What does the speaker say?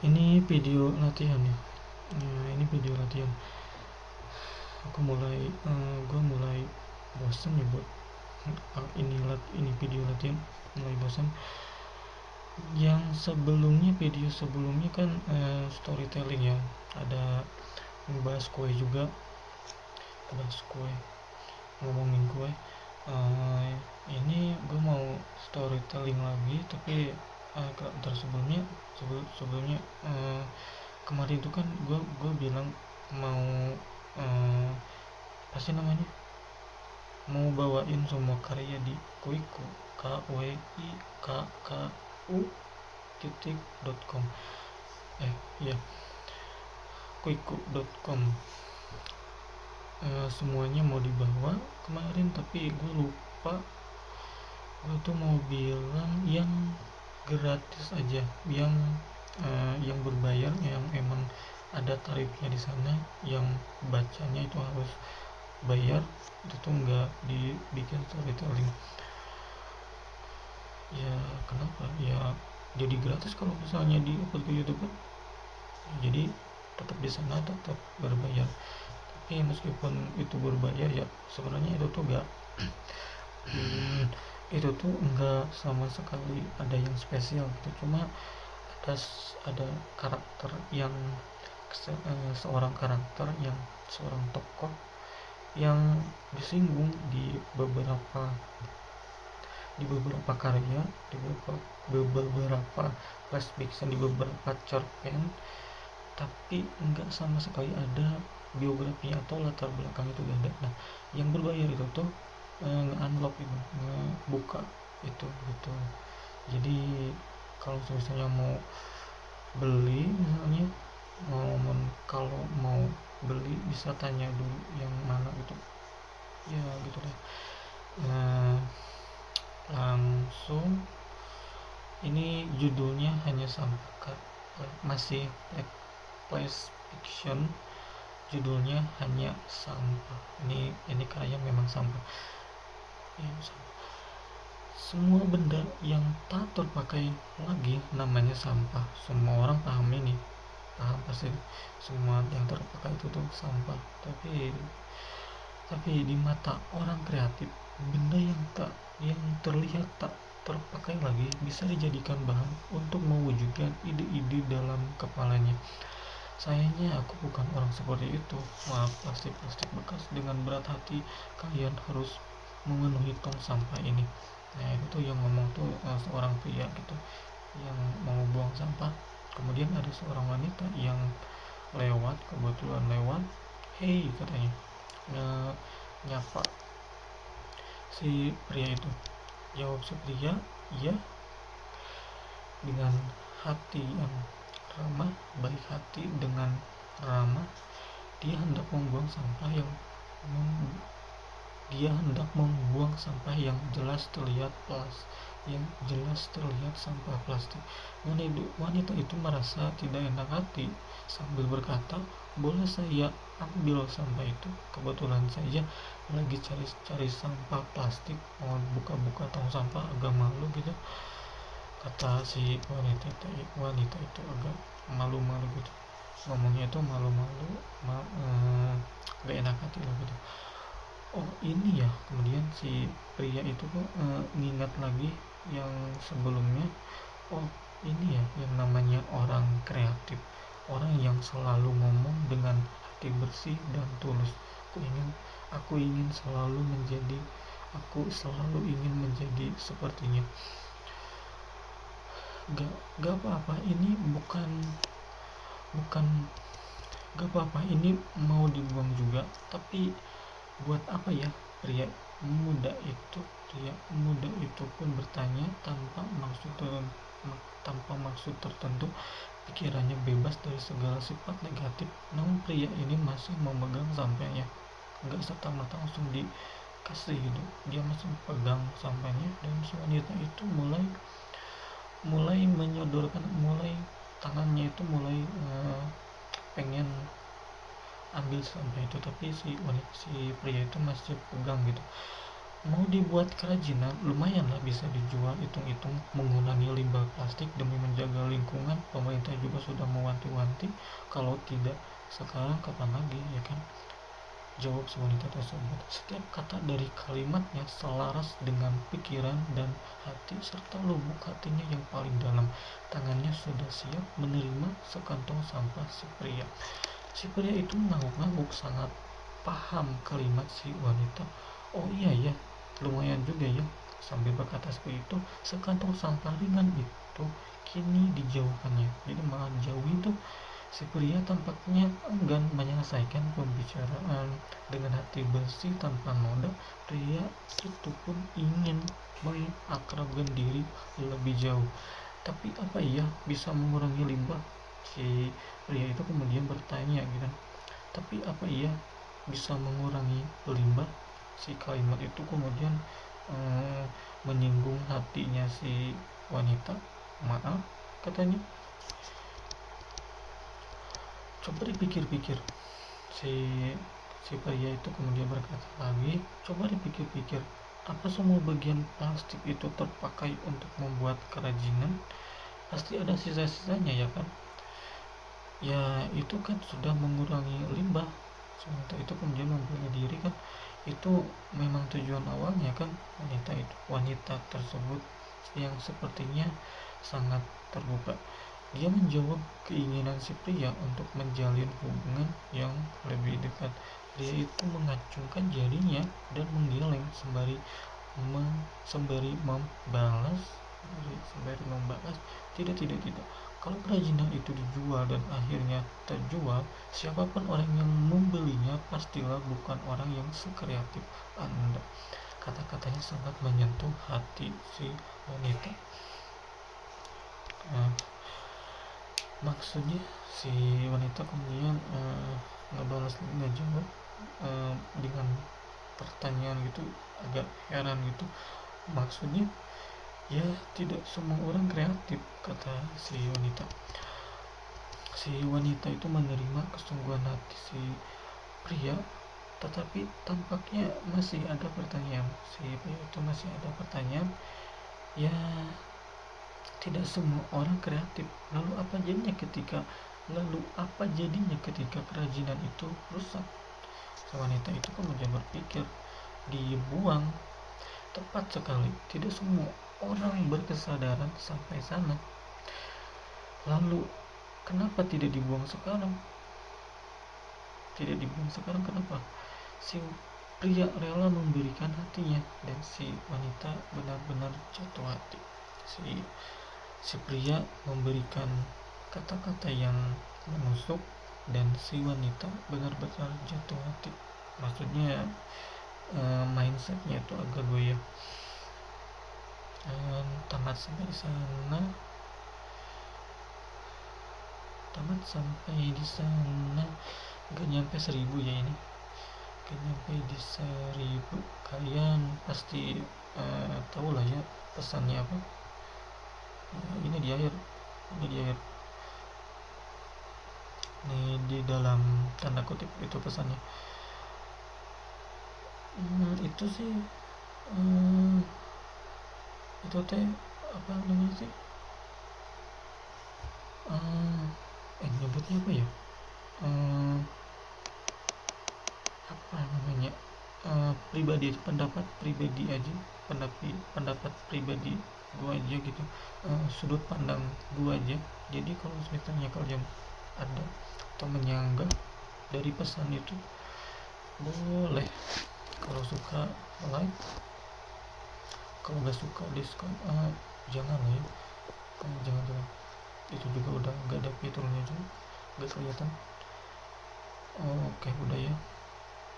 Ini video latihan ya. Ini video latihan. Gue mulai bosan ya buat ini video latihan. Mulai bosan. Yang video sebelumnya kan storytelling ya. Ada bahas kue juga. Bahas kue. Ngomongin kue. Ini gue mau storytelling lagi, tapi sebelumnya kemarin itu kan gue bilang mau apa sih namanya, mau bawain semua karya di Kuiku, KWIKKU.com ya, kuiku.com. Semuanya mau dibawa kemarin, tapi gue lupa. Gue tuh mau bilang yang gratis aja, yang berbayar, yang emang ada tarifnya di sana, yang bacanya itu harus bayar, itu tuh nggak dibikin storytelling. Ya kenapa ya jadi gratis kalau misalnya di upload ke YouTube kan? Jadi tetap di sana tetap berbayar. Tapi meskipun itu berbayar, ya sebenarnya itu tuh nggak itu tuh enggak sama sekali ada yang spesial gitu. Cuma ada karakter yang seorang tokoh yang disinggung di beberapa karya, di beberapa flash fiction, di beberapa cerpen, tapi enggak sama sekali ada biografinya atau latar belakang itu gak ada. Nah, yang berbayar itu tuh nge-unlock itu, ngebuka itu gitu. Jadi kalau misalnya mau beli, misalnya kalau mau beli bisa tanya dulu yang mana gitu ya, gitu deh. Langsung, ini judulnya hanya sampah, masih flash fiction, judulnya hanya sampah. Ini kayak memang sampah. Semua benda yang tak terpakai lagi namanya sampah. Semua orang paham ini, paham pasti. Semua yang terpakai itu tuh sampah. Tapi di mata orang kreatif, benda yang terlihat tak terpakai lagi bisa dijadikan bahan untuk mewujudkan ide-ide dalam kepalanya. Sayangnya aku bukan orang seperti itu. Maaf, plastik bekas dengan berat hati, kalian harus memenuhi tong sampah ini. Nah, itu tuh yang ngomong tuh seorang pria gitu, yang mau buang sampah. Kemudian ada seorang wanita yang kebetulan lewat. Hei, katanya, nyapa si pria itu. Jawab si pria, iya, dengan hati yang ramah, baik hati dengan ramah. Dia hendak membuang sampah yang jelas terlihat sampah plastik. Wanita itu merasa tidak enak hati sambil berkata, boleh saya ambil sampah itu? Kebetulan saja lagi cari sampah plastik, mau buka-buka tong sampah, agak malu gitu, kata si wanita itu agak malu-malu gitu. Ngomongnya itu malu-malu, gak enak hati lah gitu. Oh ini ya, kemudian si pria itu kok ngingat lagi yang sebelumnya. Oh ini ya yang namanya orang kreatif, orang yang selalu ngomong dengan hati bersih dan tulus. Aku selalu ingin menjadi sepertinya. Gak apa-apa, ini bukan gak apa-apa, ini mau dibuang juga. Tapi buat apa ya? Pria muda itu pun bertanya tanpa maksud tertentu. Pikirannya bebas dari segala sifat negatif. Namun pria ini masih memegang sampahnya, nggak serta-merta langsung dikasih gitu. Dia masih pegang sampahnya, dan si wanita itu mulai menyodorkan, tangannya itu mulai pengen ambil sampah itu, tapi si pria itu masih pegang gitu. mau dibuat kerajinan lumayan lah, bisa dijual, hitung-hitung mengurangi limbah plastik demi menjaga lingkungan. Pemerintah juga sudah mewanti-wanti, kalau tidak sekarang kapan lagi, ya kan? Jawab si wanita tersebut. Setiap kata dari kalimatnya selaras dengan pikiran dan hati serta lubuk hatinya yang paling dalam. Tangannya sudah siap menerima sekantong sampah si pria. Si pria itu mengangguk-angguk, sangat paham kalimat si wanita. Oh iya ya, lumayan juga ya. Sambil berkata seperti itu, sekantong sampah ringan itu kini dijauhkannya. Jadi malah jauh itu. Si pria tampaknya enggan menyelesaikan pembicaraan. Dengan hati bersih tanpa noda, pria itu pun ingin mengakrabkan diri lebih jauh. Tapi apa iya bisa mengurangi limbah? Si pria itu kemudian bertanya gitu. Tapi apa iya bisa mengurangi limbah? Si kalimat itu kemudian menyinggung hatinya si wanita. Maaf, katanya. Coba dipikir-pikir. Si si pria itu kemudian berkata lagi, coba dipikir-pikir. Apa semua bagian plastik itu terpakai untuk membuat kerajinan? Pasti ada sisa-sisanya, ya kan? Ya itu kan sudah mengurangi limbah. Sementara itu kemudian membela diri kan, itu memang tujuan awalnya kan. Wanita tersebut yang sepertinya sangat terbuka, dia menjawab keinginan si pria untuk menjalin hubungan yang lebih dekat. Pria itu mengacungkan jarinya dan menggeleng sembari membalas, tidak, tidak, tidak. Kalau kerajinan itu dijual dan akhirnya terjual, siapapun orang yang membelinya pastilah bukan orang yang sekreatif Anda. Kata-katanya sangat menyentuh hati si wanita. Maksudnya si wanita kemudian ngebalas, ngejawab dengan pertanyaan gitu, agak heran gitu. Maksudnya ya tidak semua orang kreatif, kata si wanita. Si wanita itu menerima kesungguhan hati si pria, tetapi tampaknya masih ada pertanyaan. Si pria itu masih ada pertanyaan. Ya, tidak semua orang kreatif. Lalu apa jadinya ketika kerajinan itu rusak? Si wanita itu kemudian berpikir, dibuang. Tepat sekali, tidak semua orang berkesadaran sampai sana. Lalu kenapa tidak dibuang sekarang? Tidak dibuang sekarang kenapa? Si pria rela memberikan hatinya dan si wanita benar-benar jatuh hati. Si pria memberikan kata-kata yang menusuk dan si wanita benar-benar jatuh hati. Maksudnya mindsetnya itu agak goyah. Tamat sampai di sana gak nyampe 1000 ya ini, gak nyampe di 1000. Kalian pasti tahu lah ya pesannya apa. Ini di akhir, ini di dalam tanda kutip itu pesannya. Itu sih itu teh apa namanya sih, nyebutnya apa ya, apa namanya, pendapat pribadi aja, pendapat pribadi gua aja gitu, sudut pandang gua aja. Jadi kalau misalnya kalian ada atau menyanggah dari pesan itu, boleh. Kalau suka like, kalau gak suka dislike. Jangan lah ya, jangan. Itu juga udah gak ada fiturnya juga, gak kelihatan. Oke, udah ya.